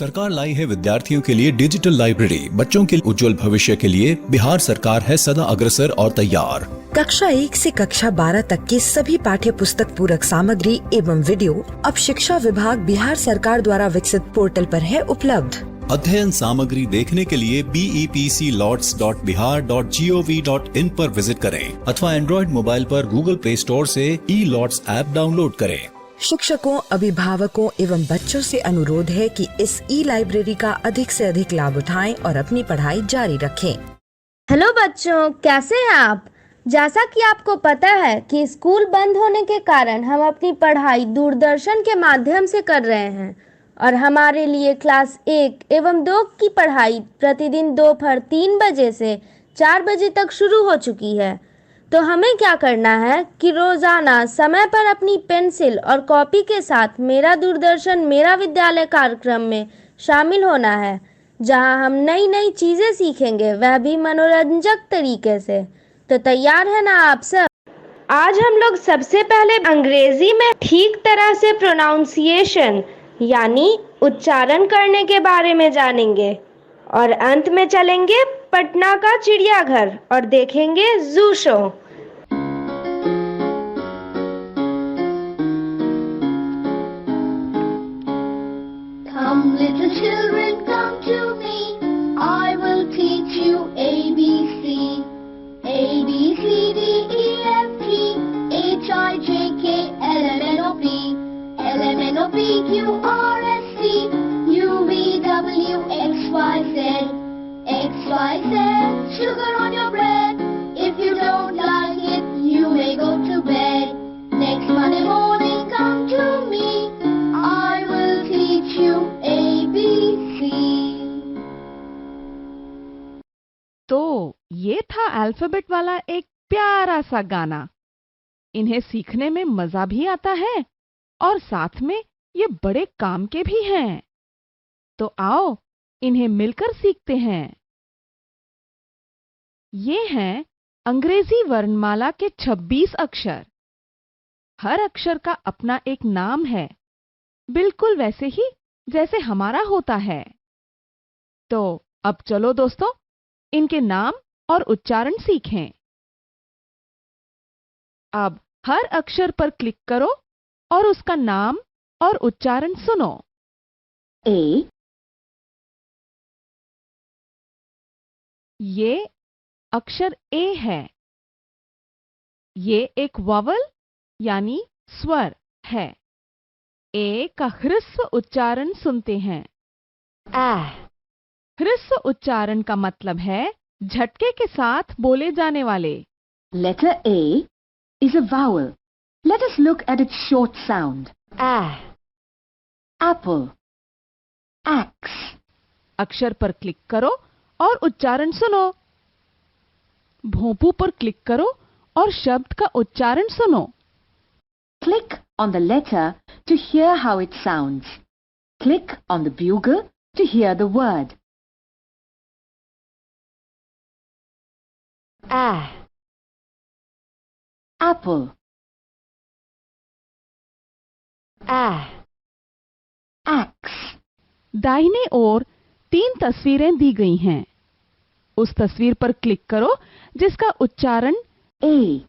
सरकार लाई है विद्यार्थियों के लिए डिजिटल लाइब्रेरी। बच्चों के उज्जवल भविष्य के लिए बिहार सरकार है सदा अग्रसर और तैयार। कक्षा 1 से कक्षा 12 तक की सभी पाठ्य पुस्तक पूरक सामग्री एवं वीडियो अब शिक्षा विभाग बिहार सरकार द्वारा विकसित पोर्टल पर है उपलब्ध। अध्ययन सामग्री देखने के लिए BEPCLOTS.bihar.gov.in पर विजिट करें अथवा एंड्रॉइड मोबाइल पर गूगल प्ले स्टोर से E-LOTS ऐप डाउनलोड करें। शिक्षकों, अभिभावकों एवं बच्चों से अनुरोध है कि इस लाइब्रेरी का अधिक से अधिक लाभ उठाएं और अपनी पढ़ाई जारी रखें। हेलो बच्चों, कैसे हैं आप? जैसा कि आपको पता है कि स्कूल बंद होने के कारण हम अपनी पढ़ाई दूरदर्शन के माध्यम से कर रहे हैं और हमारे लिए क्लास 1 एवं 2 की पढ़ाई प्रतिदिन दोपहर 3 बजे से 4 बजे तक शुरू हो चुकी है। तो हमें क्या करना है कि रोज़ाना समय पर अपनी पेंसिल और कॉपी के साथ मेरा दूरदर्शन मेरा विद्यालय कार्यक्रम में शामिल होना है, जहां हम नई नई चीज़ें सीखेंगे, वह भी मनोरंजक तरीके से। तो तैयार है ना आप सब? आज हम लोग सबसे पहले अंग्रेजी में ठीक तरह से प्रोनाउंसिएशन यानी उच्चारण करने के बारे में जानेंगे और अंत में चलेंगे पटना का चिड़ियाघर और देखेंगे जू show. Come little children, come to me, I will teach you ABC. A, B, C, D, E, F, G, H, I, J, K, L, M, N, O, P. L, M, N, O, P, Q, R, S, T, U, V, W, X, Y, Z. X, Y, Z, sugar on your bread. If you don't like it, you may go to bed. Next Monday morning, come to me, I will teach you ABC. तो ये था alphabet वाला एक प्यारा सा गाना। इन्हें सीखने में मजा भी आता है और साथ में ये बड़े काम के भी हैं। तो आओ इन्हें मिलकर सीखते हैं। ये हैं अंग्रेजी वर्णमाला के 26 अक्षर। हर अक्षर का अपना एक नाम है, बिल्कुल वैसे ही जैसे हमारा होता है। तो अब चलो दोस्तों, इनके नाम और उच्चारण सीखें। अब हर अक्षर पर क्लिक करो और उसका नाम और उच्चारण सुनो। A, ये अक्षर ए है। ये एक वावल यानी स्वर है। ए का ह्रस्व उच्चारण सुनते हैं। ह्रस्व उच्चारण का मतलब है झटके के साथ बोले जाने वाले। letter A is a vowel. Let us look at its short sound. Apple, axe. अक्षर पर क्लिक करो और उच्चारण सुनो। भोंपू पर क्लिक करो और शब्द का उच्चारण सुनो। Click on the letter to hear how it sounds. Click on the bugle to hear the word. Apple, axe. दाहिने ओर 3 तस्वीरें दी गई हैं। उस तस्वीर पर क्लिक करो जिसका उच्चारण A,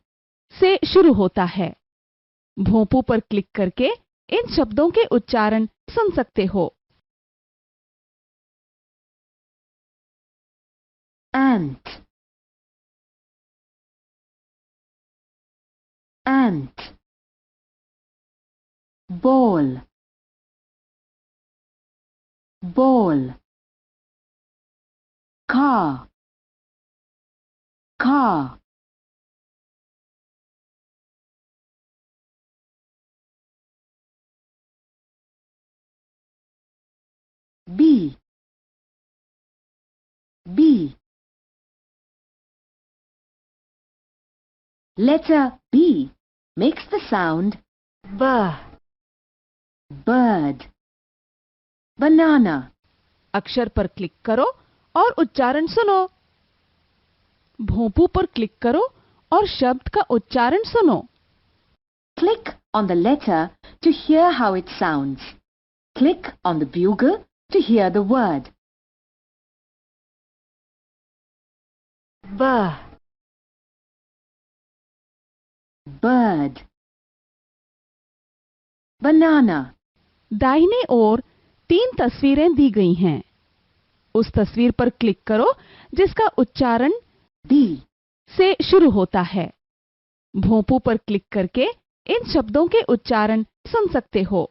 से शुरू होता है। भोंपू पर क्लिक करके इन शब्दों के उच्चारण सुन सकते हो। ant, ant. Ball, ball. Car, car. Bee, bee. Letter B makes the sound B. Bird, banana. अक्षर पर क्लिक करो और उच्चारण सुनो। भोंपू पर क्लिक करो और शब्द का उच्चारण सुनो। Click on the letter to hear how it sounds. Click on the bugle to hear the word. Bird. Banana. दाहिने ओर 3 तस्वीरें दी गई हैं। उस तस्वीर पर क्लिक करो जिसका उच्चारण B. से शुरू होता है। भोंपू पर क्लिक करके इन शब्दों के उच्चारण सुन सकते हो।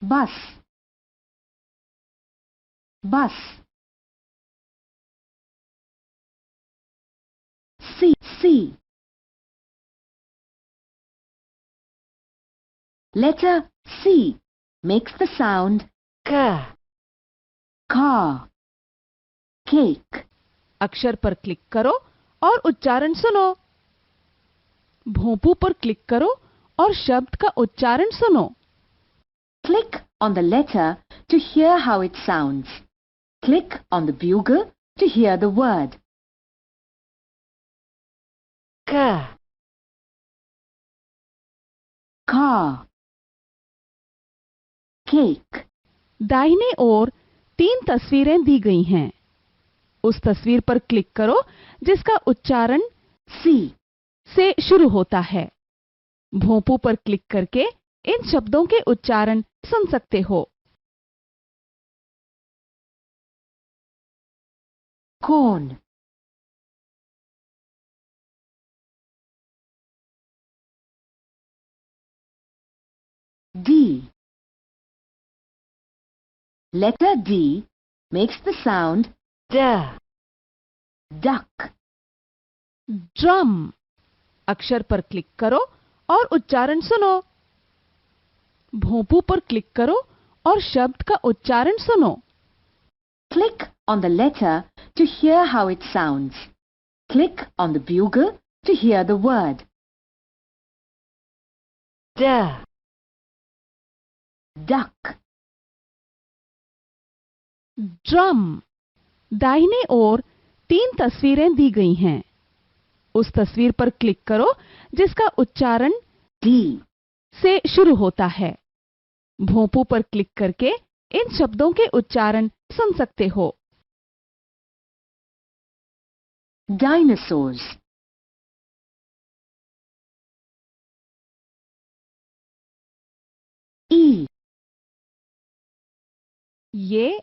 Bus. Bus. C. Letter C makes the sound K. Car. Cake. अक्षर पर क्लिक करो और उच्चारण सुनो। भोंपू पर क्लिक करो और शब्द का उच्चारण सुनो। Click on the letter to hear how it sounds. Click on the bugle to hear the word. Car. Cake. दाहिने ओर 3 तस्वीरें दी गई हैं। उस तस्वीर पर क्लिक करो जिसका उच्चारण C. से शुरू होता है। भोंपू पर क्लिक करके इन शब्दों के उच्चारण सुन सकते हो। Corn. D. Letter D makes the sound D. Duck. Drum. अक्षर पर क्लिक करो और उच्चारण सुनो। भोंपू पर क्लिक करो और शब्द का उच्चारण सुनो। Click on the letter to hear how it sounds. Click on the bugle to hear the word. Duck. Drum. दाहिने ओर 3 तस्वीरें दी गई हैं। उस तस्वीर पर क्लिक करो जिसका उच्चारण D. से शुरू होता है। भोंपू पर क्लिक करके इन शब्दों के उच्चारण सुन सकते हो। Dinosaurs. E. ये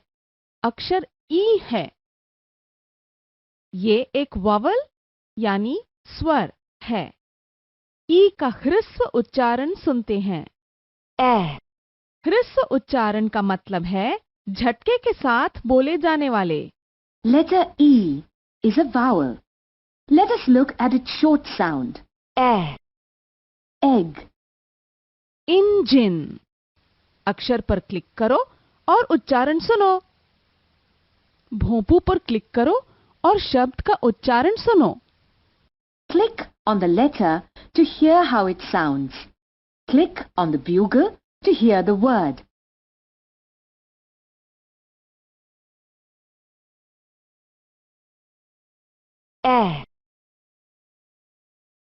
अक्षर ई है। ये एक वॉवल यानी स्वर है। ई का ह्रस्व उच्चारण सुनते हैं। ह्रस्व उच्चारण का मतलब है झटके के साथ बोले जाने वाले। Letter E is a vowel. Let us look at its short sound. Egg. Engine. अक्षर पर क्लिक करो और उच्चारण सुनो। भोंपू पर क्लिक करो और शब्द का उच्चारण सुनो। Click on the letter to hear how it sounds. Click on the bugle to hear the word.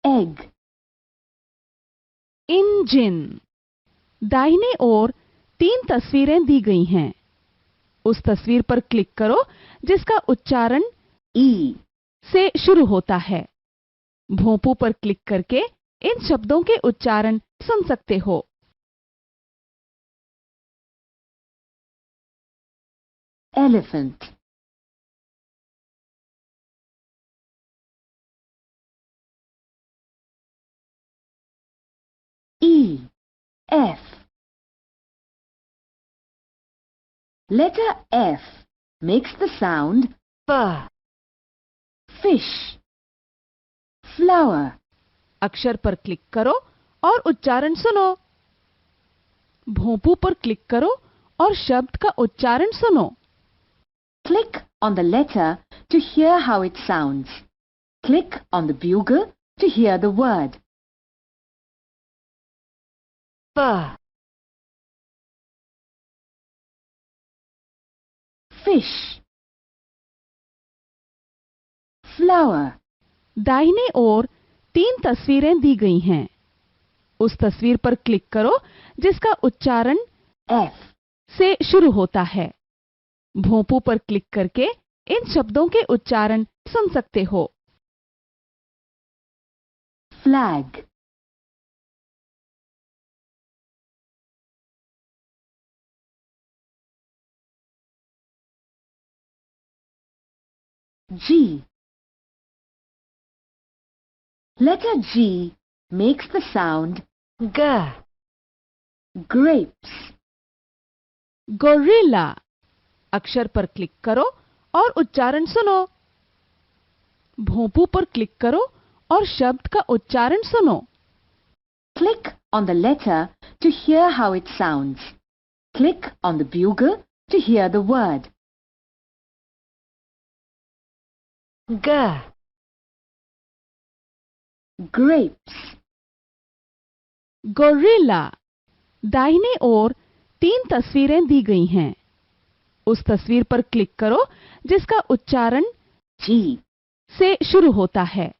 Egg. Engine. दाहिने ओर 3 तस्वीरें दी गई हैं। उस तस्वीर पर क्लिक करो जिसका उच्चारण E. से शुरू होता है। भोंपू पर क्लिक करके इन शब्दों के उच्चारण सुन सकते हो। Elephant. E. F. Letter F makes the sound F. Fish. Flower. अक्षर पर क्लिक करो और उच्चारण सुनो। भोंपू पर क्लिक करो और शब्द का उच्चारण सुनो। Click on the letter to hear how it sounds. Click on the bugle to hear the word. Fish. Flower. दाहिने ओर 3 तस्वीरें दी गई हैं। उस तस्वीर पर क्लिक करो जिसका उच्चारण F, से शुरू होता है। भोंपू पर क्लिक करके इन शब्दों के उच्चारण सुन सकते हो। flag, G. Letter G makes the sound G. Grapes, gorilla अक्षर पर क्लिक करो और उच्चारण सुनो। भोंपू पर क्लिक करो और शब्द का उच्चारण सुनो। click on the letter to hear how it sounds. Click on the bugle to hear the word. G. Grapes, gorilla दाहिने ओर 3 तस्वीरें दी गई हैं। उस तस्वीर पर क्लिक करो जिसका उच्चारण G. से शुरू होता है।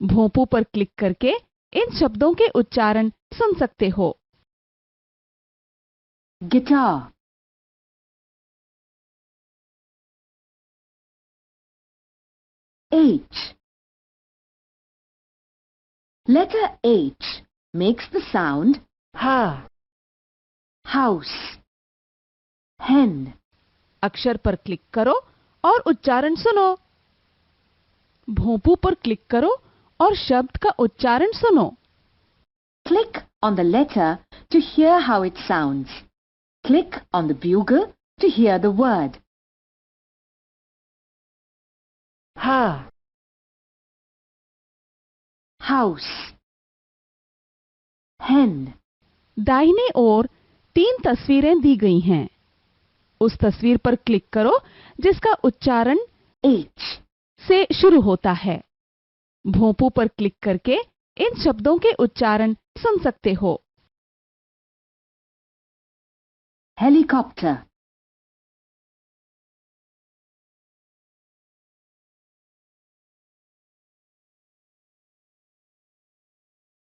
भोंपू पर क्लिक करके इन शब्दों के उच्चारण सुन सकते हो। Guitar, H. Letter H makes the sound H. House, hen, अक्षर पर क्लिक करो और उच्चारण सुनो। भोंपू पर क्लिक करो और शब्द का उच्चारण सुनो। click on the letter to hear how it sounds. Click on the bugle to hear the word. H. House, hen, दाहिने ओर 3 तस्वीरें दी गई हैं। उस तस्वीर पर क्लिक करो जिसका उच्चारण H. से शुरू होता है। भोंपू पर क्लिक करके इन शब्दों के उच्चारण सुन सकते हो। Helicopter,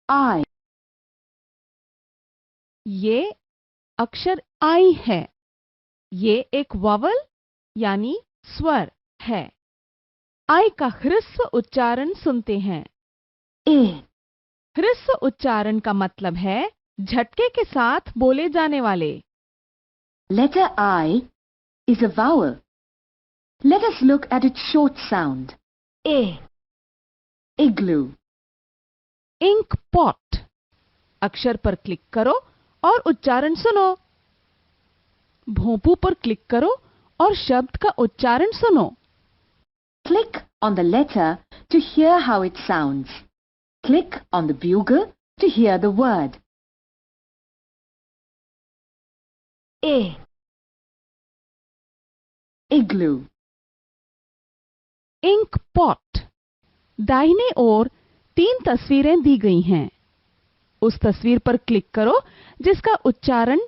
I. ये अक्षर आई है। ये एक वावल यानी स्वर है। आई का ह्रस्व उच्चारण सुनते हैं। A. ह्रस्व उच्चारण का मतलब है झटके के साथ बोले जाने वाले। Letter I is a vowel. Let us look at its short sound. A. Igloo, ink pot अक्षर पर क्लिक करो और उच्चारण सुनो। भोंपू पर क्लिक करो और शब्द का उच्चारण सुनो। click on the letter to hear how it sounds. Click on the bugle to hear the word. A. Igloo, ink pot दाहिने ओर 3 तस्वीरें दी गई हैं। उस तस्वीर पर क्लिक करो जिसका उच्चारण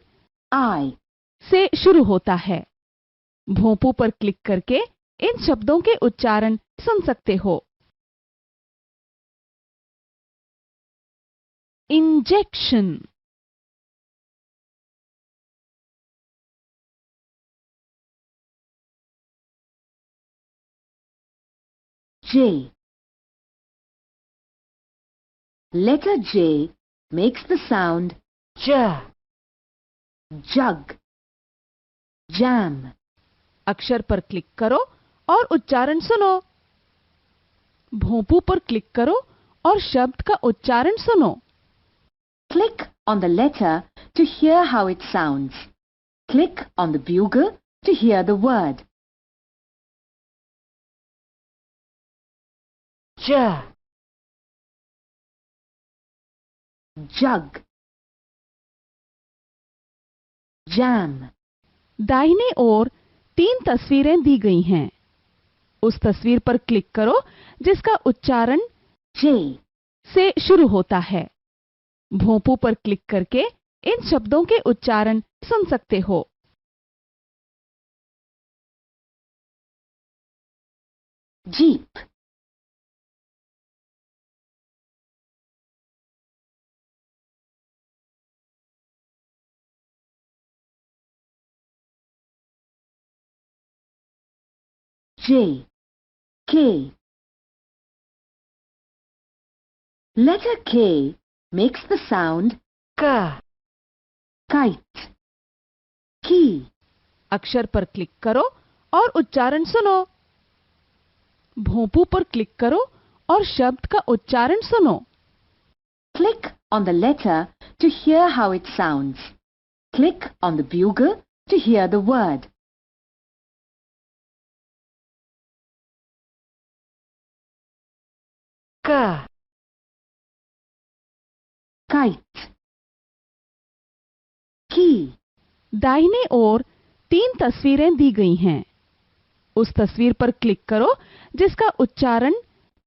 I. से शुरू होता है। भोंपू पर क्लिक करके इन शब्दों के उच्चारण सुन सकते हो। Injection, J. Letter J makes the sound J. Jug, jam, अक्षर पर क्लिक करो और उच्चारण सुनो। भोंपू पर क्लिक करो और शब्द का उच्चारण सुनो। click on the letter to hear how it sounds. Click on the bugle to hear the word. J. Jug, jam, दाहिने ओर 3 तस्वीरें दी गई हैं। उस तस्वीर पर क्लिक करो जिसका उच्चारण J. से शुरू होता है। भोंपू पर क्लिक करके इन शब्दों के उच्चारण सुन सकते हो। Jeep, J, K. Letter K makes the sound K. Kite. Key. अक्षर पर क्लिक करो और उच्चारण सुनो। भोंपू पर क्लिक करो और शब्द का उच्चारण सुनो। Click on the letter to hear how it sounds. Click on the bugle to hear the word. K. Kite. Key. दाहिने ओर 3 तस्वीरें दी गई हैं। उस तस्वीर पर क्लिक करो जिसका उच्चारण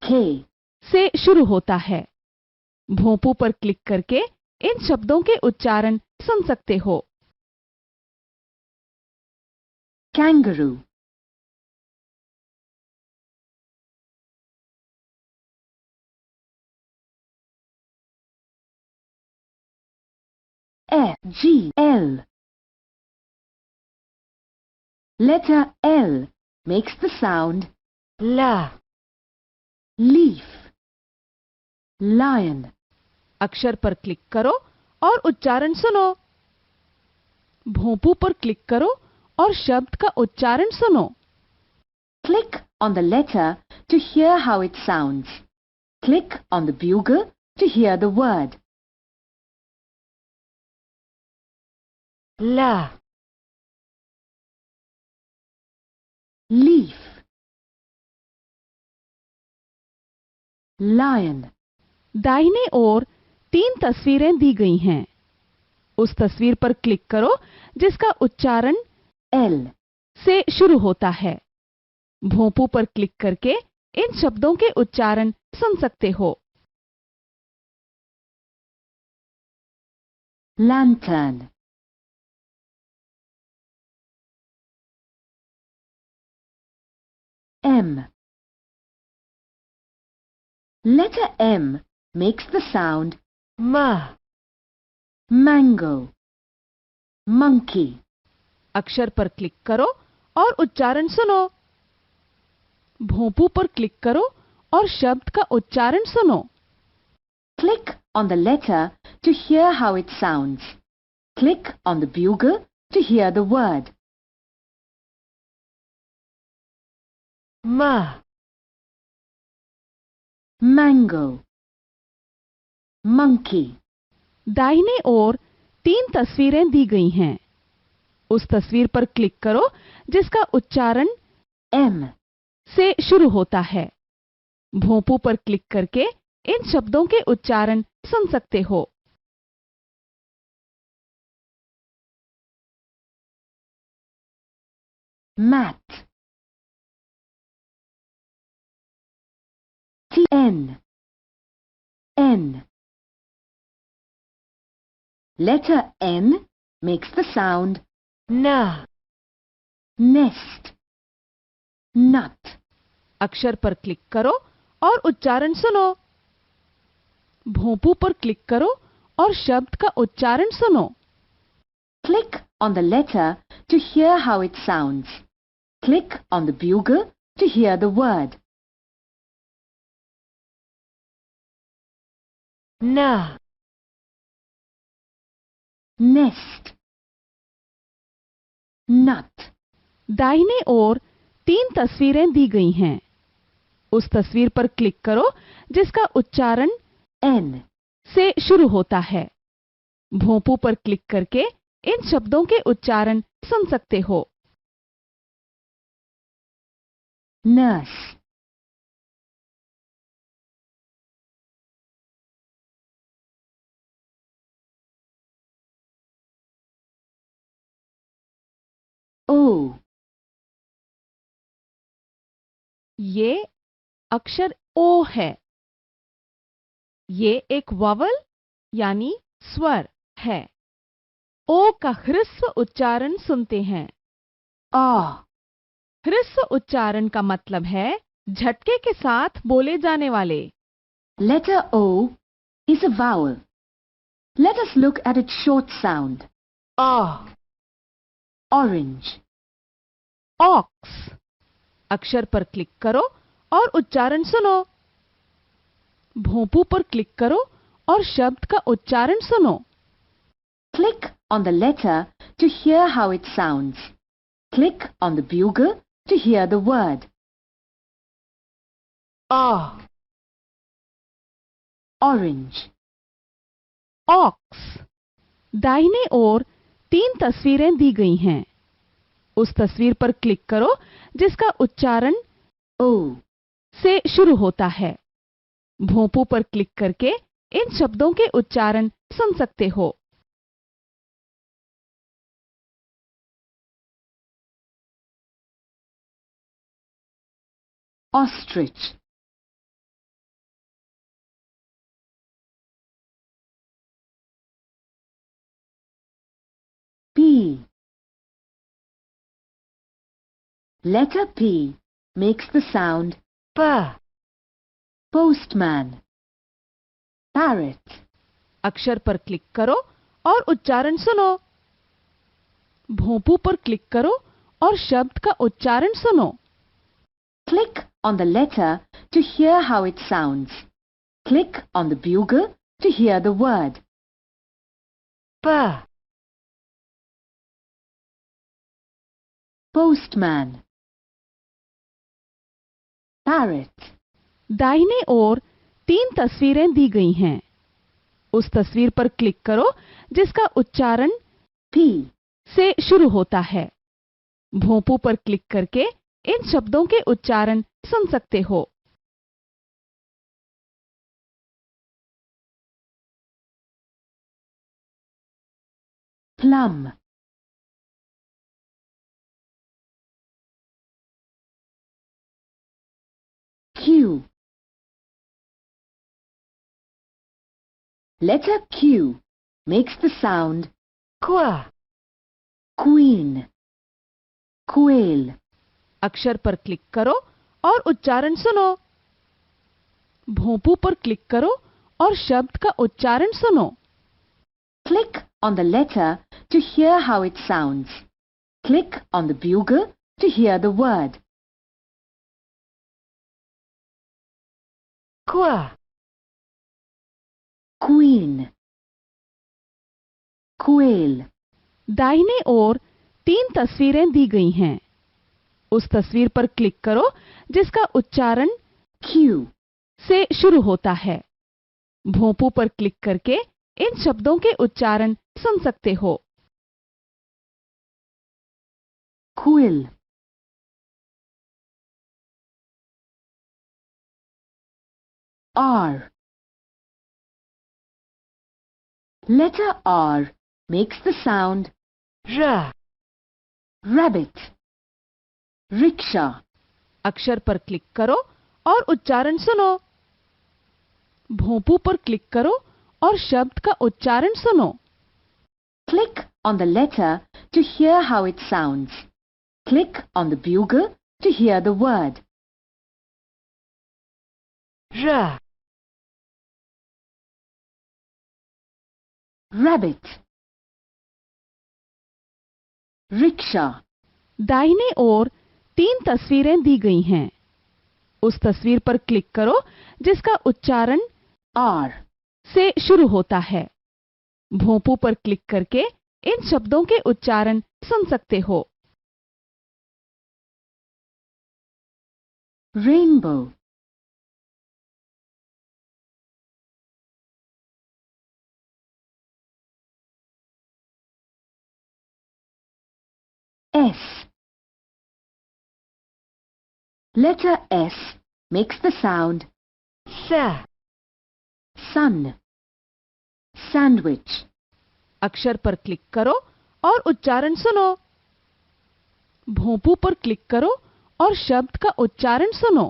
K. से शुरू होता है। भोंपू पर क्लिक करके इन शब्दों के उच्चारण सुन सकते हो। Kangaroo. F-G-L. Letter L makes the sound L. Leaf. Lion. अक्षर पर क्लिक करो और उच्चारण सुनो। भोंपू पर क्लिक करो और शब्द का उच्चारण सुनो। Click on the letter to hear how it sounds. Click on the bugle to hear the word. La. Leaf. Lion. दाहिने ओर 3 तस्वीरें दी गई हैं। उस तस्वीर पर क्लिक करो जिसका उच्चारण L. से शुरू होता है। भोंपू पर क्लिक करके इन शब्दों के उच्चारण सुन सकते हो। Lantern. M. Letter M makes the sound M. Mango. Monkey. अक्षर पर क्लिक करो और उच्चारण सुनो। भोंपू पर क्लिक करो और शब्द का उच्चारण सुनो। Click on the letter to hear how it sounds. Click on the bugle to hear the word. Ma. Mango. Monkey. दाहिने ओर 3 तस्वीरें दी गई हैं। उस तस्वीर पर क्लिक करो जिसका उच्चारण M. से शुरू होता है। भोंपू पर क्लिक करके इन शब्दों के उच्चारण सुन सकते हो। Mat. T-N. N. Letter N makes the sound N. Nest. Nut. अक्षर पर क्लिक करो और उच्चारण सुनो। भोंपू पर क्लिक करो और शब्द का उच्चारण सुनो। Click on the letter to hear how it sounds. Click on the bugle to hear the word. Na. Nest. Nut. दाहिने ओर 3 तस्वीरें दी गई हैं। उस तस्वीर पर क्लिक करो जिसका उच्चारण N. से शुरू होता है। भोंपू पर क्लिक करके इन शब्दों के उच्चारण सुन सकते हो। Nurse. O. ये अक्षर ओ है। ये एक वावल यानी स्वर है। ओ का ह्रस्व उच्चारण सुनते हैं। R. ह्रस्व उच्चारण का मतलब है झटके के साथ बोले जाने वाले। Letter O is a vowel. Let us look at its short sound. R. Orange. Ox. अक्षर पर क्लिक करो और उच्चारण सुनो। भोंपू पर क्लिक करो और शब्द का उच्चारण सुनो। Click on the letter to hear how it sounds. Click on the bugle to hear the word. Orange. Ox. दाहिने ओर 3 तस्वीरें दी गई हैं। उस तस्वीर पर क्लिक करो जिसका उच्चारण O. से शुरू होता है। भोंपू पर क्लिक करके इन शब्दों के उच्चारण सुन सकते हो। Ostrich. P. Letter P makes the sound P. Postman. Parrot. अक्षर पर क्लिक करो और उच्चारण सुनो। भोंपू पर क्लिक करो और शब्द का उच्चारण सुनो। Click on the letter to hear how it sounds. Click on the bugle to hear the word. P. Postman. Parrot. दाहिने ओर 3 तस्वीरें दी गई हैं। उस तस्वीर पर क्लिक करो जिसका उच्चारण P. से शुरू होता है। भोंपू पर क्लिक करके इन शब्दों के उच्चारण सुन सकते हो। Plum. Q. Letter Q makes the sound Q. Queen. Quail. अक्षर पर क्लिक करो और उच्चारण सुनो। भोंपू पर क्लिक करो और शब्द का उच्चारण सुनो। Click on the letter to hear how it sounds. Click on the bugle to hear the word. Q. Queen. Quail. दाहिने ओर 3 तस्वीरें दी गई हैं। उस तस्वीर पर क्लिक करो जिसका उच्चारण Q. से शुरू होता है। भोंपू पर क्लिक करके इन शब्दों के उच्चारण सुन सकते हो। Quill. R. Letter R makes the sound R. Rabbit. Rickshaw. अक्षर पर क्लिक करो और उच्चारण सुनो। भोंपू पर क्लिक करो और शब्द का उच्चारण सुनो। Click on the letter to hear how it sounds. Click on the bugle to hear the word. R. Rabbit. Rickshaw. दाहिने ओर 3 तस्वीरें दी गई हैं। उस तस्वीर पर क्लिक करो जिसका उच्चारण R. से शुरू होता है। भोंपू पर क्लिक करके इन शब्दों के उच्चारण सुन सकते हो। Rainbow. S. Letter S makes the sound S. Sun. Sandwich. अक्षर पर क्लिक करो और उच्चारण सुनो। भोंपू पर क्लिक करो और शब्द का उच्चारण सुनो।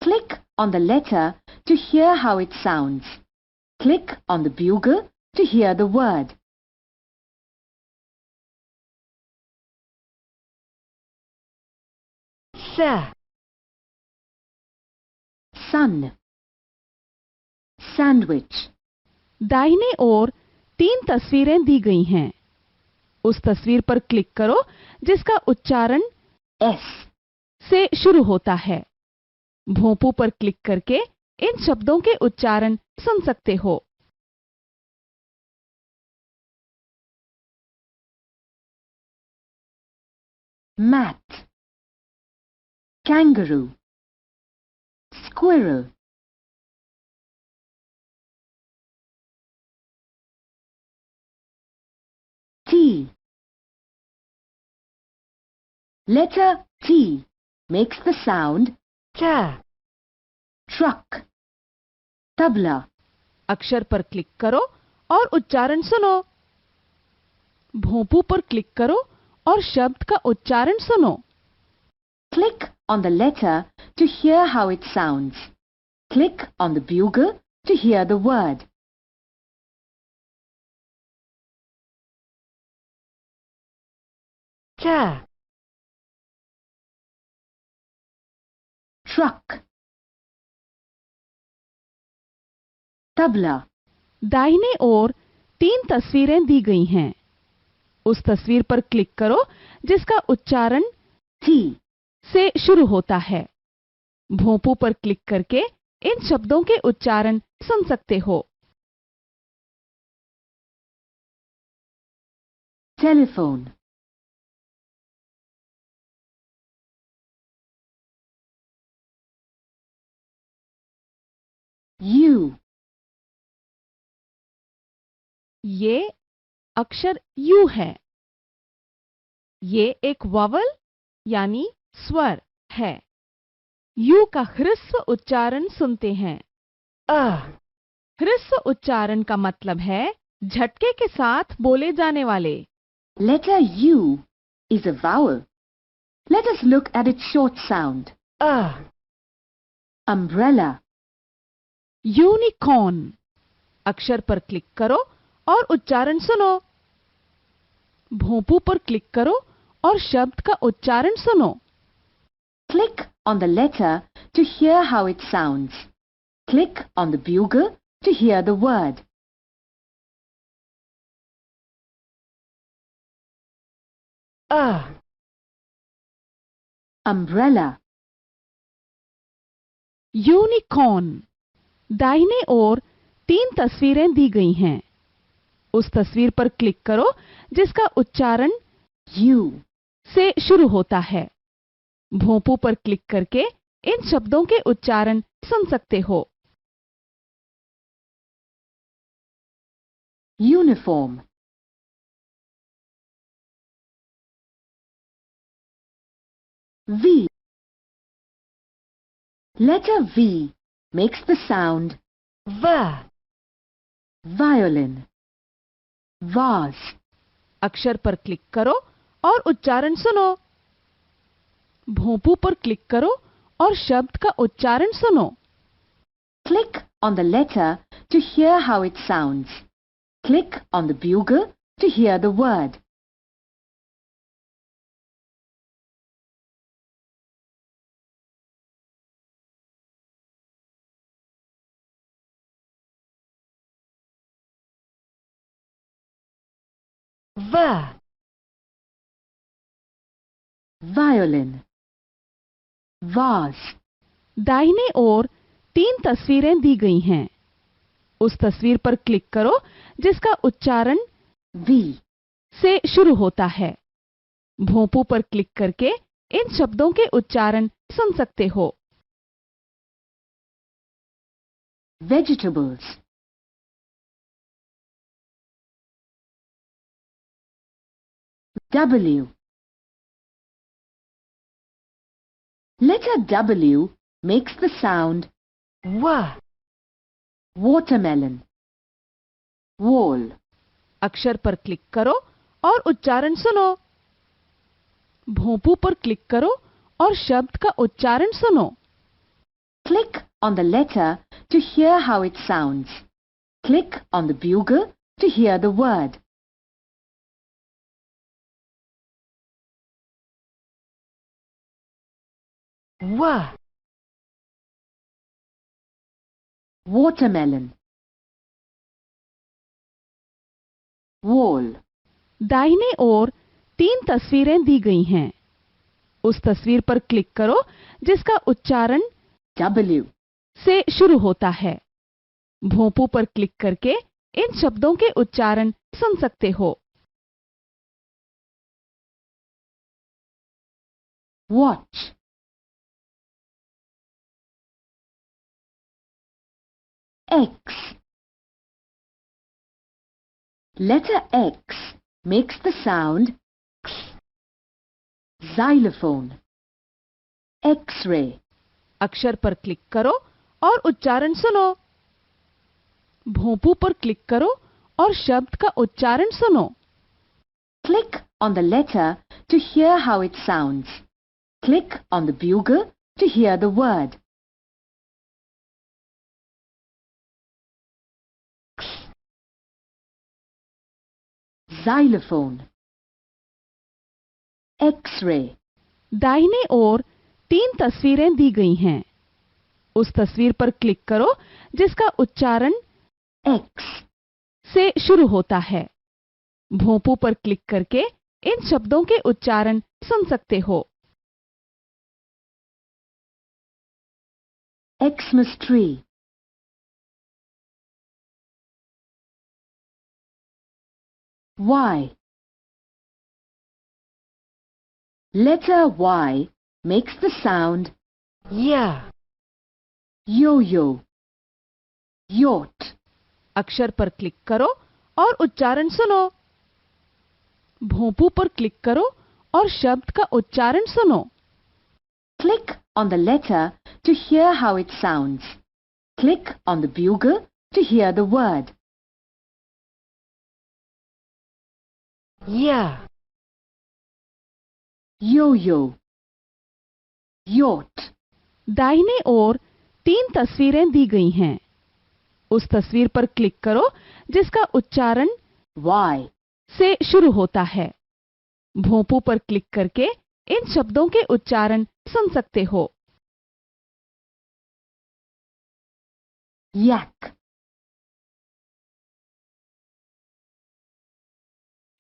Click on the letter to hear how it sounds. Click on the bugle to hear the word. Sun. Sandwich. दाहिने ओर 3 तस्वीरें दी गई हैं। उस तस्वीर पर क्लिक करो जिसका उच्चारण S. से शुरू होता है। भोंपू पर क्लिक करके इन शब्दों के उच्चारण सुन सकते हो। mat, kangaroo, squirrel, T. Letter T makes the sound T. Truck, tabla, अक्षर पर क्लिक करो और उच्चारण सुनो। भोंपू पर क्लिक करो और शब्द का उच्चारण सुनो। click on the letter to hear how it sounds. Click on the bugle to hear the word. Truck, tabla, दाहिने ओर 3 तस्वीरें दी गई हैं। उस तस्वीर पर क्लिक करो जिसका उच्चारण T. से शुरू होता है। भोंपू पर क्लिक करके इन शब्दों के उच्चारण सुन सकते हो। Telephone, U. ये अक्षर यू है। ये एक वॉवल यानी स्वर है। यू का ह्रस्व उच्चारण सुनते हैं। ह्रस्व उच्चारण का मतलब है झटके के साथ बोले जाने वाले। Letter U is a vowel. Let us look at its short sound. Umbrella, unicorn. अक्षर पर क्लिक करो और उच्चारण सुनो। भोंपू पर क्लिक करो और शब्द का उच्चारण सुनो। click on the letter to hear how it sounds. Click on the bugle to hear the word. Umbrella, unicorn. दाहिने ओर 3 तस्वीरें दी गई हैं। उस तस्वीर पर क्लिक करो जिसका उच्चारण U. से शुरू होता है। भोंपू पर क्लिक करके इन शब्दों के उच्चारण सुन सकते हो। Uniform, V. Letter V makes the sound V. Violin, vase, अक्षर पर क्लिक करो और उच्चारण सुनो। भोंपू पर क्लिक करो और शब्द का उच्चारण सुनो। click on the letter to hear how it sounds. Click on the bugle to hear the word. Violin, vase, दाहिने ओर 3 तस्वीरें दी गई हैं। उस तस्वीर पर क्लिक करो जिसका उच्चारण V. से शुरू होता है। भोंपू पर क्लिक करके इन शब्दों के उच्चारण सुन सकते हो। Vegetables, W. Letter W makes the sound W. Watermelon, wall, अक्षर पर क्लिक करो और उच्चारण सुनो। भोंपू पर क्लिक करो और शब्द का उच्चारण सुनो। click on the letter to hear how it sounds. Click on the bugle to hear the word. Watermelon, wall, दाहिने ओर 3 तस्वीरें दी गई हैं। उस तस्वीर पर क्लिक करो जिसका उच्चारण W, से शुरू होता है। भोंपू पर क्लिक करके इन शब्दों के उच्चारण सुन सकते हो। watch, X. Letter X makes the sound X. Xylophone, X-ray, अक्षर पर क्लिक करो और उच्चारण सुनो। भोंपू पर क्लिक करो और शब्द का उच्चारण सुनो। click on the letter to hear how it sounds. Click on the bugle to hear the word. X. Xylophone, X-ray, दाहिने ओर 3 तस्वीरें दी गई हैं। उस तस्वीर पर क्लिक करो जिसका उच्चारण X. से शुरू होता है। भोंपू पर क्लिक करके इन शब्दों के उच्चारण सुन सकते हो। Xmas tree, Y. Letter Y makes the sound Yeah. yo-yo, yacht, अक्षर पर क्लिक करो और उच्चारण सुनो। भोंपू पर क्लिक करो और शब्द का उच्चारण सुनो। click on the letter to hear how it sounds. Click on the bugle to hear the word. Yeah. Yo-yo, yacht, दाहिने ओर 3 तस्वीरें दी गई हैं। उस तस्वीर पर क्लिक करो जिसका उच्चारण Y. से शुरू होता है। भोंपू पर क्लिक करके इन शब्दों के उच्चारण सुन सकते हो। Yak,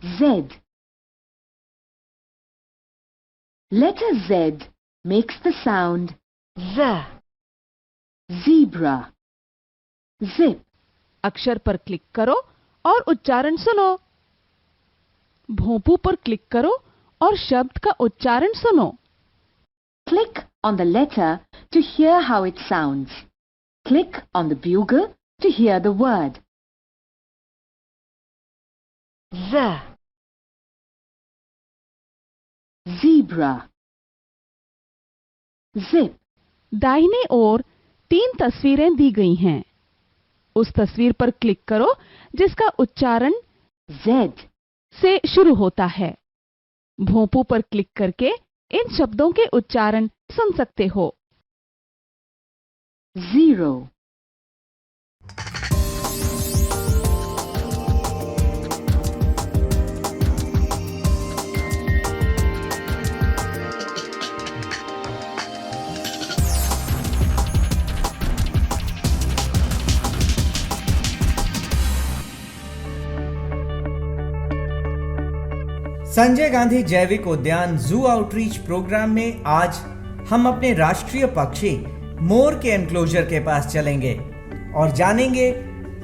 Z. Letter Z makes the sound Z. zebra, zip, अक्षर पर क्लिक करो और उच्चारण सुनो। भोंपू पर क्लिक करो और शब्द का उच्चारण सुनो। click on the letter to hear how it sounds. Click on the bugle to hear the word. Z. Zebra, zip, दाहिने ओर 3 तस्वीरें दी गई हैं। उस तस्वीर पर क्लिक करो जिसका उच्चारण Z. से शुरू होता है। भोंपू पर क्लिक करके इन शब्दों के उच्चारण सुन सकते हो। Zero, संजय गांधी जैविक उद्यान जू आउटरीच प्रोग्राम में आज हम अपने राष्ट्रीय पक्षी मोर के एनक्लोजर के पास चलेंगे और जानेंगे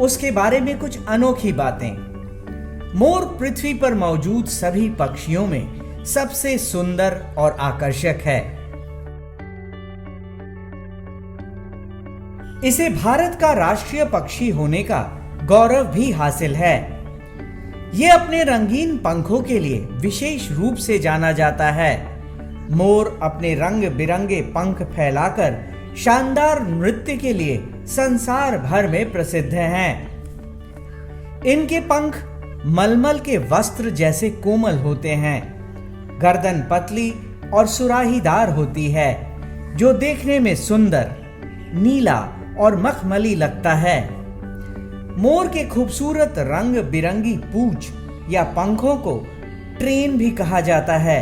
उसके बारे में कुछ अनोखी बातें। मोर पृथ्वी पर मौजूद सभी पक्षियों में सबसे सुंदर और आकर्षक है। इसे भारत का राष्ट्रीय पक्षी होने का गौरव भी हासिल है। ये अपने रंगीन पंखों के लिए विशेष रूप से जाना जाता है। मोर अपने रंग बिरंगे पंख फैलाकर शानदार नृत्य के लिए संसार भर में प्रसिद्ध हैं। इनके पंख मलमल के वस्त्र जैसे कोमल होते हैं। गर्दन पतली और सुराहीदार होती है, जो देखने में सुंदर, नीला और मखमली लगता है। मोर के खूबसूरत रंग बिरंगी पूंछ या पंखों को ट्रेन भी कहा जाता है।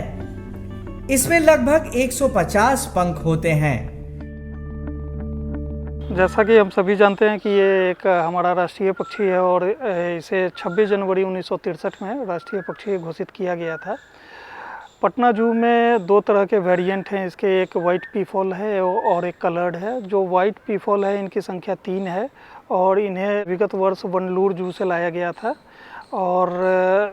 इसमें लगभग 150 पंख होते हैं। जैसा कि हम सभी जानते हैं कि ये एक हमारा राष्ट्रीय पक्षी है और इसे 26 जनवरी 1963 में राष्ट्रीय पक्षी घोषित किया गया था। पटना जू में दो तरह के वेरिएंट हैं इसके, एक वाइट पीफॉल है और एक कलर्ड है। जो वाइट पीफॉल है इनकी संख्या 3 है और इन्हें विगत वर्ष वनलूर जू से लाया गया था। और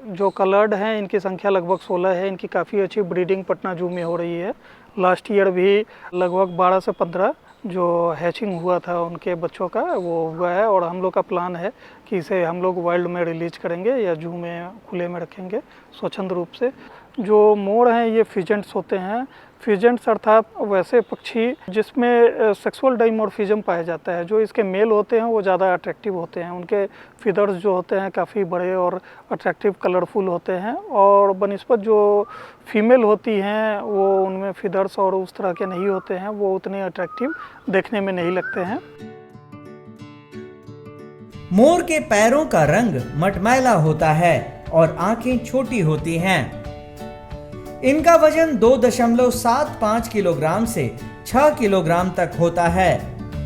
जो कलर्ड हैं इनकी संख्या लगभग 16 है। इनकी काफ़ी अच्छी ब्रीडिंग पटना जू में हो रही है। लास्ट ईयर भी लगभग 12 से 15 जो हैचिंग हुआ था उनके बच्चों का वो हुआ है और हम लोग का प्लान है कि इसे हम लोग वाइल्ड में रिलीज करेंगे या जू में खुले में रखेंगे स्वच्छंद रूप से। जो मोर हैं ये फिजेंट्स होते हैं। फिजेंट्स अर्थात वैसे पक्षी जिसमें सेक्सुअल डाइमॉर्फिज्म पाया जाता है। जो इसके मेल होते हैं वो ज़्यादा अट्रैक्टिव होते हैं, उनके फिदर्स जो होते हैं काफ़ी बड़े और अट्रैक्टिव कलरफुल होते हैं, और बनिस्बत जो फीमेल होती हैं वो उनमें फिदर्स और उस तरह के नहीं होते हैं, वो उतने अट्रैक्टिव देखने में नहीं लगते हैं। मोर के पैरों का रंग मटमैला होता है और आंखें छोटी होती हैं। इनका वजन 2.75 किलोग्राम से 6 किलोग्राम तक होता है।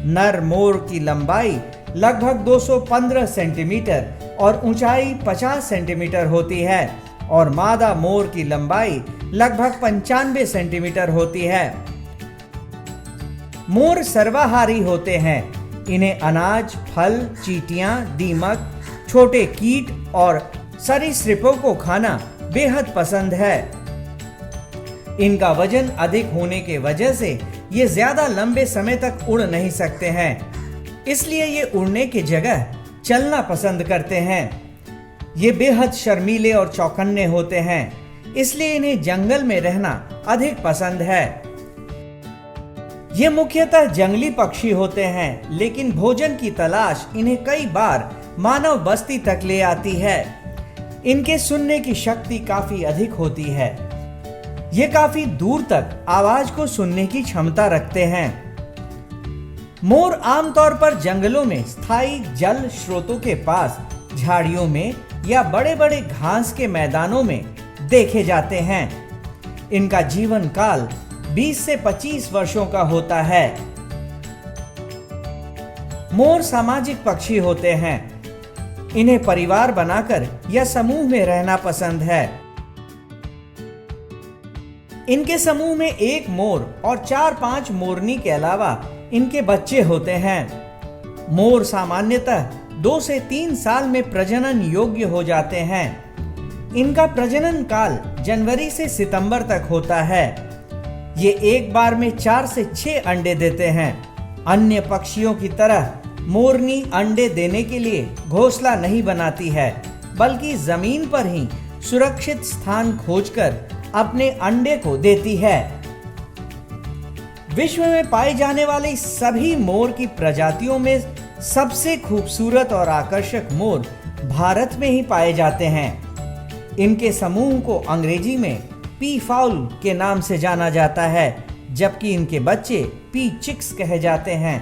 नर मोर की लंबाई लगभग 215 सेंटीमीटर और ऊंचाई 50 सेंटीमीटर होती है और मादा मोर की लंबाई लगभग 95 सेंटीमीटर होती है। मोर सर्वाहारी होते हैं। इन्हें अनाज, फल, चींटियां, दीमक, छोटे कीट और सरीसृपों को खाना बेहद पसंद है। इनका वजन अधिक होने के वजह से ये ज्यादा लंबे समय तक उड़ नहीं सकते हैं, इसलिए ये उड़ने की जगह चलना पसंद करते हैं। ये बेहद शर्मीले और चौकन्ने होते हैं, इसलिए इन्हें जंगल में रहना अधिक पसंद है। ये मुख्यतः जंगली पक्षी होते हैं, लेकिन भोजन की तलाश इन्हें कई बार मानव बस्ती तक ले आती है। इनके सुनने की शक्ति काफी अधिक होती है। ये काफी दूर तक आवाज को सुनने की क्षमता रखते हैं। मोर आमतौर पर जंगलों में स्थायी जल स्रोतों के पास, झाड़ियों में या बड़े बड़े घास के मैदानों में देखे जाते हैं। इनका जीवन काल 20 से 25 वर्षों का होता है। मोर सामाजिक पक्षी होते हैं। इन्हें परिवार बनाकर या समूह में रहना पसंद है। इनके समूह में एक मोर और 4-5 मोरनी के अलावा इनके बच्चे होते हैं। मोर सामान्यतः 2 से 3 साल में प्रजनन योग्य हो जाते हैं। इनका प्रजनन काल जनवरी से सितंबर तक होता है। ये एक बार में 4 से 6 अंडे देते हैं। अन्य पक्षियों की तरह मोरनी अंडे देने के लिए घोंसला नहीं बनाती है, बल्कि जमीन पर ही सुरक्षित स्थान खोजकर अपने अंडे को देती है। विश्व में पाई जाने वाली सभी मोर की प्रजातियों में सबसे खूबसूरत और आकर्षक मोर भारत में ही पाए जाते हैं। इनके समूह को अंग्रेजी में पी फाउल के नाम से जाना जाता है, जबकि इनके बच्चे पी चिक्स कहे जाते हैं।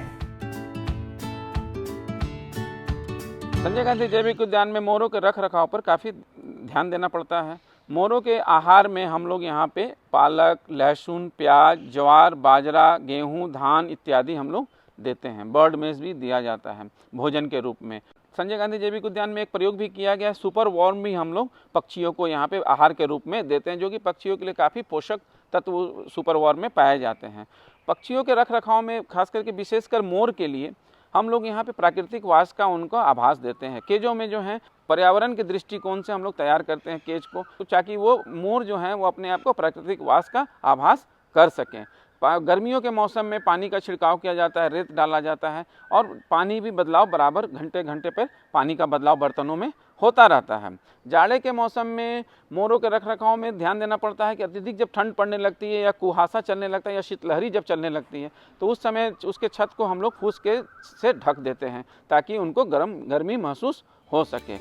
संजय गांधी जैविक उद्यान में मोरों के रख रखाव पर काफ़ी ध्यान देना पड़ता है। मोरों के आहार में हम लोग यहाँ पे पालक, लहसुन, प्याज, ज्वार, बाजरा, गेहूँ, धान इत्यादि हम लोग देते हैं। बर्ड मेज भी दिया जाता है भोजन के रूप में। संजय गांधी जैविक उद्यान में एक प्रयोग भी किया गया है, सुपर वॉर्म भी हम लोग पक्षियों को यहाँ पे आहार के रूप में देते हैं, जो कि पक्षियों के लिए काफ़ी पोषक तत्व सुपर वॉर्म में पाए जाते हैं। पक्षियों के रख रखाव में खास करके विशेषकर मोर के लिए हम लोग यहाँ पे प्राकृतिक वास का उनको आभास देते हैं। केजों में जो है पर्यावरण के दृष्टिकोण से हम लोग तैयार करते हैं केज को, तो ताकि वो मोर जो हैं वो अपने आप को प्राकृतिक वास का आभास कर सकें। गर्मियों के मौसम में पानी का छिड़काव किया जाता है, रेत डाला जाता है और पानी भी बदलाव बराबर घंटे घंटे पर पानी का बदलाव बर्तनों में होता रहता है। जाड़े के मौसम में मोरों के रख रखाव में ध्यान देना पड़ता है कि अत्यधिक जब ठंड पड़ने लगती है या कुहासा चलने लगता है या शीतलहरी जब चलने लगती है, तो उस समय उसके छत को हम लोग फूस के से ढक देते हैं ताकि उनको गर्मी महसूस हो सके।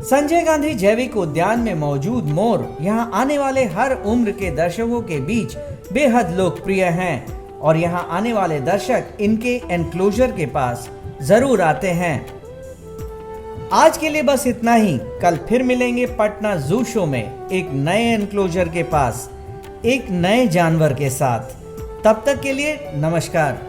संजय गांधी जैविक उद्यान में मौजूद मोर यहाँ आने वाले हर उम्र के दर्शकों के बीच बेहद लोकप्रिय हैं और यहाँ आने वाले दर्शक इनके एनक्लोजर के पास जरूर आते हैं। आज के लिए बस इतना ही। कल फिर मिलेंगे पटना जू शो में एक नए एनक्लोजर के पास एक नए जानवर के साथ। तब तक के लिए नमस्कार।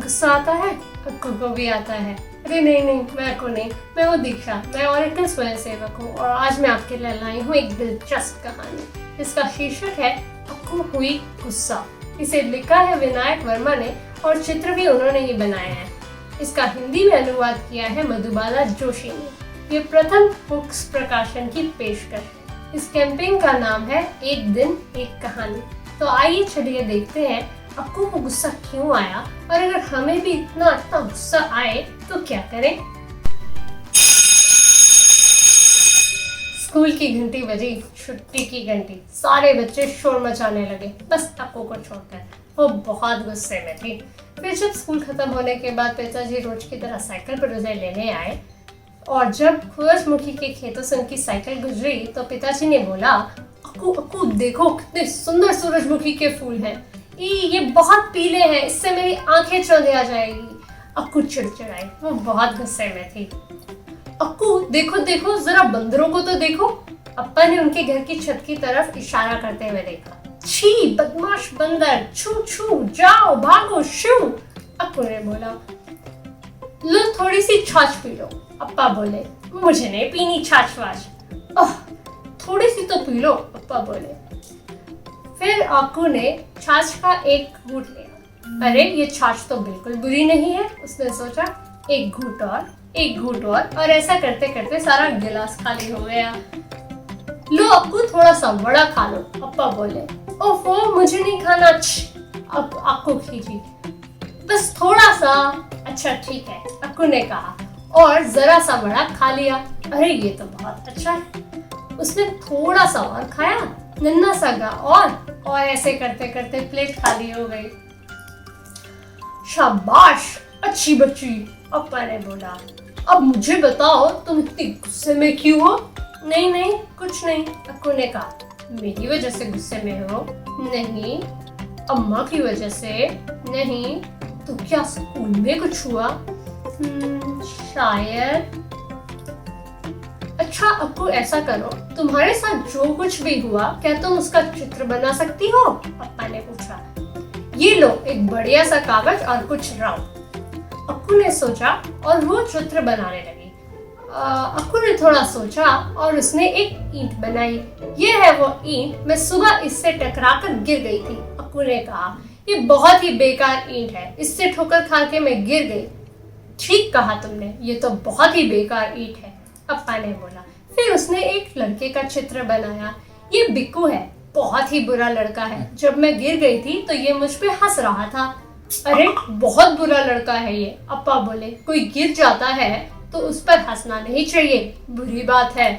गुस्सा आता है? अक्कू को भी आता है। अरे नहीं नहीं, मैं अक्कू नहीं, मैं हूँ दीक्षा, मैं ओरेकल स्वयं सेवक हूँ और आज मैं आपके लिए लाई हूँ एक दिलचस्प कहानी। इसका शीर्षक है अक्कू हुई गुस्सा। इसे लिखा है विनायक वर्मा ने और चित्र भी उन्होंने ही बनाए हैं। इसका हिंदी में अनुवाद किया है मधुबाला जोशी ने। ये प्रथम बुक्स प्रकाशन की पेशकश है। इस कैंपेन का नाम है एक दिन एक कहानी। तो आइए चलिए देखते हैं अक्कू को गुस्सा क्यों आया और अगर हमें भी इतना गुस्सा आए तो क्या करें। स्कूल की घंटी बजी, छुट्टी की घंटी। सारे बच्चे शोर मचाने लगे, बस अक्कू को छोड़कर। वो बहुत गुस्से में थी। फिर जब स्कूल खत्म होने के बाद पिताजी रोज की तरह साइकिल पर उसे लेने आए और जब सूरजमुखी के खेतों से उनकी साइकिल गुजरी तो पिताजी ने बोला, अक्कू अक्कू देखो कितने सुंदर सूरजमुखी के फूल हैं। ये बहुत पीले हैं, इससे मेरी आंखें चौंधिया जाएगी। अक्कू चिड़चिड़ाई, वो बहुत गुस्से में थी। अक्कू देखो देखो, जरा बंदरों को तो देखो। अप्पा ने उनके घर की छत की तरफ इशारा करते हुए देखा। छी बदमाश बंदर, छू छू, जाओ भागो शू। अक्कू ने बोला, लो थोड़ी सी छाछ पी लो। अप्पा बोले, मुझे नहीं पीनी छाछ वाछ। ओह थोड़ी सी तो पी लो, अप्पा बोले। फिर अक्कू ने छाछ का एक घूंट लिया। अरे ये छाछ तो बिल्कुल बुरी नहीं है, उसने सोचा। एक घूंट और ऐसा करते करते सारा गिलास खाली हो गया। लो अक्कू थोड़ा सा बड़ा खा लो, अप्पा बोले। ओफो मुझे नहीं खाना। अक्कू खींची, बस थोड़ा सा। अच्छा ठीक है, अक्कू ने कहा और जरा सा बड़ा खा लिया। अरे ये तो बहुत अच्छा है। उसने थोड़ा सा और खाया, नन्ना सा गा और ऐसे करते करते प्लेट खाली हो गई। शाबाश अच्छी बच्ची, अप्पा ने बोला। अब मुझे बताओ तुम इतनी गुस्से में क्यों हो? नहीं नहीं कुछ नहीं, अक्कू ने कहा। मेरी वजह से गुस्से में हो? नहीं। अम्मा की वजह से? नहीं। तो क्या स्कूल में कुछ हुआ? शायद। अच्छा अक्कू ऐसा करो, तुम्हारे साथ जो कुछ भी हुआ क्या तुम उसका चित्र बना सकती हो? अप्पा ने पूछा। ये लो एक बढ़िया सा कागज और कुछ रंग। अक्कू ने सोचा और वो चित्र बनाने लगी। अक्कू ने थोड़ा सोचा और उसने एक ईंट बनाई। ये है वो ईंट, मैं सुबह इससे टकराकर गिर गई थी। अक्कू ने कहा, ये बहुत ही बेकार ईंट है, इससे ठोकर खा के मैं गिर गई। ठीक कहा तुमने, ये तो बहुत ही बेकार ईंट है, अप्पा ने बोला। फिर उसने एक लड़के का चित्र बनाया। ये बिक्कू है, बहुत ही बुरा लड़का है। जब मैं गिर गई थी तो ये मुझ पे हंस रहा था। अरे बहुत बुरा लड़का है ये, अप्पा बोले। कोई गिर जाता है तो उस पर हंसना नहीं चाहिए, बुरी बात है।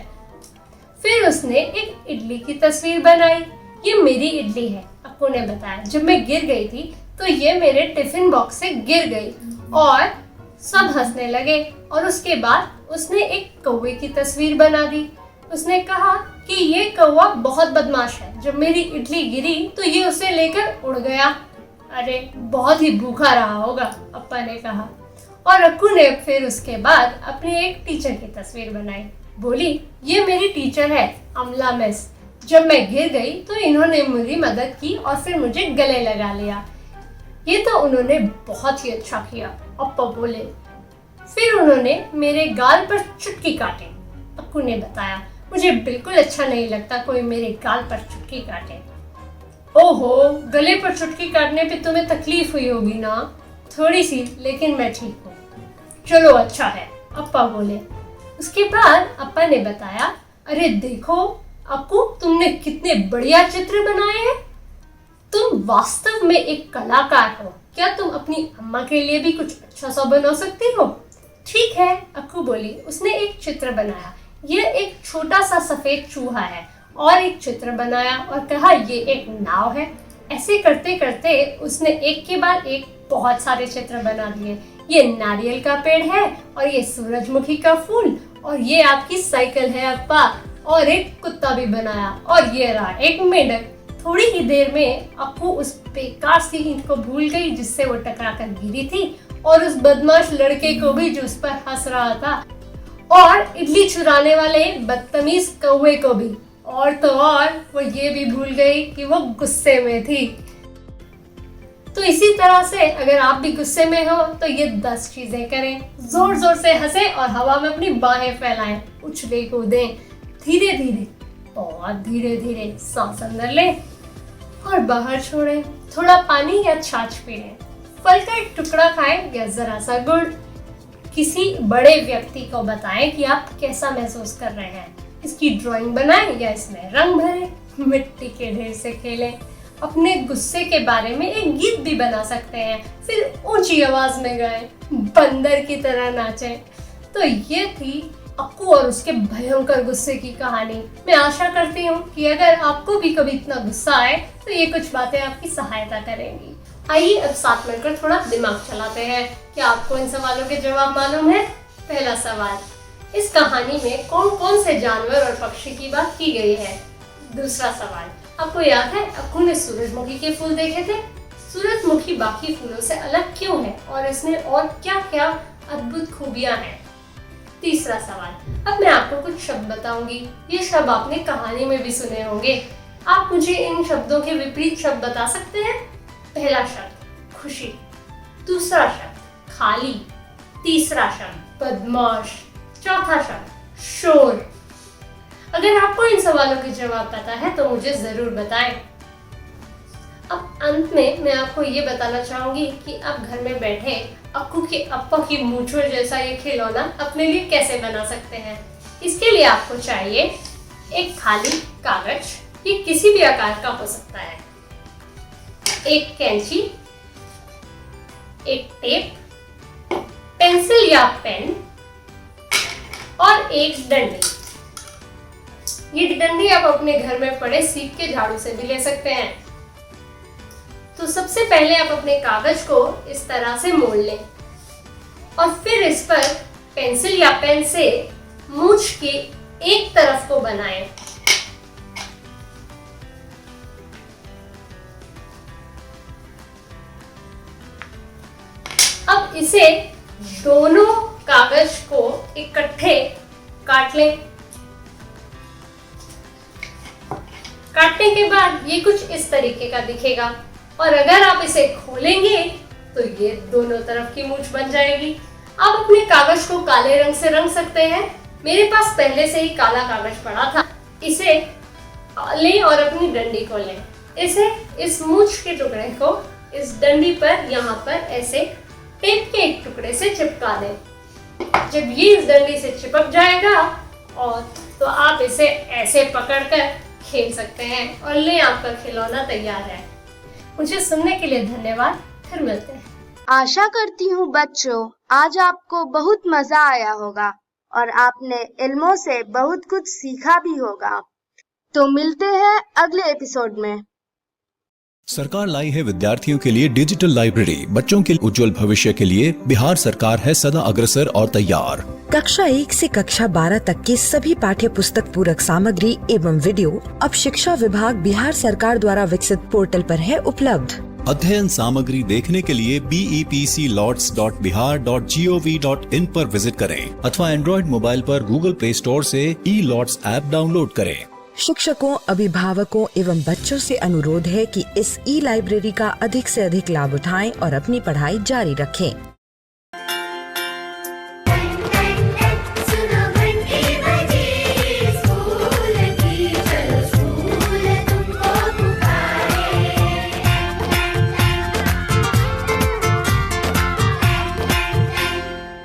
फिर उसने एक इडली की तस्वीर बनाई। ये मेरी इडली है, अक्कू ने बताया। जब मैं गिर गई थी तो ये मेरे टिफिन बॉक्स से गिर गई और सब हंसने लगे। और उसके बाद उसने एक कौवे की तस्वीर बना दी। उसने कहा कि ये कौवा बहुत बदमाश है, जब मेरी इडली गिरी तो ये उसे लेकर उड़ गया। अरे बहुत ही भूखा रहा होगा, अप्पा ने कहा। और अक्कू ने फिर उसके बाद अपनी एक टीचर की तस्वीर बनाई। बोली, ये मेरी टीचर है अमला मिस। जब मैं गिर गई तो इन्होंने मेरी मदद की और फिर मुझे गले लगा लिया। ये तो उन्होंने बहुत ही अच्छा किया, अप्पा बोले। फिर उन्होंने मेरे गाल पर चुटकी काटी, अक्कू ने बताया। मुझे बिल्कुल अच्छा नहीं लगता कोई मेरे गाल पर चुटकी काटे। ओहो, गले पर चुटकी काटने पे तुम्हें तकलीफ हुई होगी ना? थोड़ी सी, लेकिन मैं ठीक हूँ। चलो अच्छा है, अप्पा बोले। उसके बाद अप्पा ने बताया, अरे देखो अक्कू, तुमने कितने बढ़िया चित्र बनाए हैं। तुम वास्तव में एक कलाकार हो। क्या तुम अपनी अम्मा के लिए भी कुछ अच्छा सा बना सकती हो? ठीक है, अक्कू बोली। उसने एक चित्र बनाया। यह एक छोटा सा सफेद चूहा है और एक चित्र बनाया और कहा ये एक नाव है। ऐसे करते करते उसने एक के बाद एक बहुत सारे चित्र बना दिए। ये नारियल का पेड़ है और ये सूरजमुखी का फूल और ये आपकी साइकिल है अप्पा, और एक कुत्ता भी बनाया और ये रहा एक मेंढक। थोड़ी ही देर में अक्कू उस बेकार सी ईंट को भूल गई जिससे वो टकराकर गिरी थी और उस बदमाश लड़के को भी जो उस पर हंस रहा था और इडली चुराने वाले बदतमीज कौवे को भी। और तो और वो ये भी भूल गई कि वो गुस्से में थी। तो इसी तरह से अगर आप भी गुस्से में हो तो ये 10 चीजें करें। जोर जोर से हंसें और हवा में अपनी बाहें फैलाएं, उछले कूदें, धीरे धीरे, बहुत धीरे धीरे सांस अंदर लें और बाहर छोड़ें। थोड़ा पानी या छाछ पी लें, फल का एक टुकड़ा खाएं या जरा सा गुड़। किसी बड़े व्यक्ति को बताएं कि आप कैसा महसूस कर रहे हैं। इसकी ड्राइंग बनाएं या इसमें रंग भरें। मिट्टी के ढेर से खेलें। अपने गुस्से के बारे में एक गीत भी बना सकते हैं, फिर ऊंची आवाज में गाएं, बंदर की तरह नाचें। तो ये थी अक्कू और उसके भयंकर गुस्से की कहानी। मैं आशा करती हूँ कि अगर आपको भी कभी इतना गुस्सा आए तो ये कुछ बातें आपकी सहायता करेंगी। आइए अब साथ मिलकर थोड़ा दिमाग चलाते हैं। क्या आपको इन सवालों के जवाब मालूम है? पहला सवाल, इस कहानी में कौन कौन से जानवर और पक्षी की बात की गई है? दूसरा सवाल, आपको याद है अक्कू ने सूरजमुखी के फूल देखे थे? सूरजमुखी बाकी फूलों से अलग क्यों है और इसमें और क्या क्या अद्भुत खूबियां हैं? तीसरा सवाल, अब मैं आपको कुछ शब्द बताऊंगी। ये शब्द आपने कहानी में भी सुने होंगे। आप मुझे इन शब्दों के विपरीत शब्द बता सकते हैं? पहला शब्द खुशी, दूसरा शब्द खाली, तीसरा शब्द बदमाश, चौथा शब्द शोर। अगर आपको इन सवालों के जवाब पता है तो मुझे जरूर बताएं। अब अंत में मैं आपको ये बताना चाहूंगी कि आप घर में बैठे अक्कू के अप्पा की मूंछों जैसा ये खिलौना अपने लिए कैसे बना सकते हैं। इसके लिए आपको चाहिए एक खाली कागज, ये किसी भी आकार का हो सकता है, एक कैंची, एक टेप, पेंसिल या पेन और एक डंडी। ये डंडी आप अपने घर में पड़े सीप के झाड़ू से भी ले सकते हैं। तो सबसे पहले आप अपने कागज को इस तरह से मोड़ लें और फिर इस पर पेंसिल या पेन से मूंछ की एक तरफ को बनाएं। अब इसे दोनों कागज को इकट्ठे काट लें। काटने के बाद ये कुछ इस तरीके का दिखेगा और अगर आप इसे खोलेंगे तो ये दोनों तरफ की मूंछ बन जाएगी। आप अपने कागज को काले रंग से रंग सकते हैं। मेरे पास पहले से ही काला कागज पड़ा था। इसे लें और अपनी डंडी को लें। इसे इस मूंछ के टुकड़े को इस डंडी पर यहाँ पर ऐसे टेप के एक टुकड़े से चिपका दें। जब ये इस डंडी से चिपक जाएगा और तो आप इसे ऐसे पकड़कर खेल सकते हैं और ले आपका खिलौना तैयार है। मुझे सुनने के लिए धन्यवाद। फिर मिलते हैं। आशा करती हूँ बच्चों आज आपको बहुत मजा आया होगा और आपने इल्मों से बहुत कुछ सीखा भी होगा। तो मिलते हैं अगले एपिसोड में। सरकार लाई है विद्यार्थियों के लिए डिजिटल लाइब्रेरी। बच्चों के उज्जवल भविष्य के लिए बिहार सरकार है सदा अग्रसर और तैयार। कक्षा 1 से कक्षा 12 तक की सभी पाठ्य पुस्तक पूरक सामग्री एवं वीडियो अब शिक्षा विभाग बिहार सरकार द्वारा विकसित पोर्टल पर है उपलब्ध। अध्ययन सामग्री देखने के लिए BEPCLOTS.bihar.gov.in पर विजिट करें अथवा एंड्रॉइड मोबाइल पर गूगल प्ले स्टोर से ई-लॉट्स ऐप डाउनलोड करें। शिक्षकों, अभिभावकों एवं बच्चों से अनुरोध है कि इस ई लाइब्रेरी का अधिक से अधिक लाभ उठाएं और अपनी पढ़ाई जारी रखें।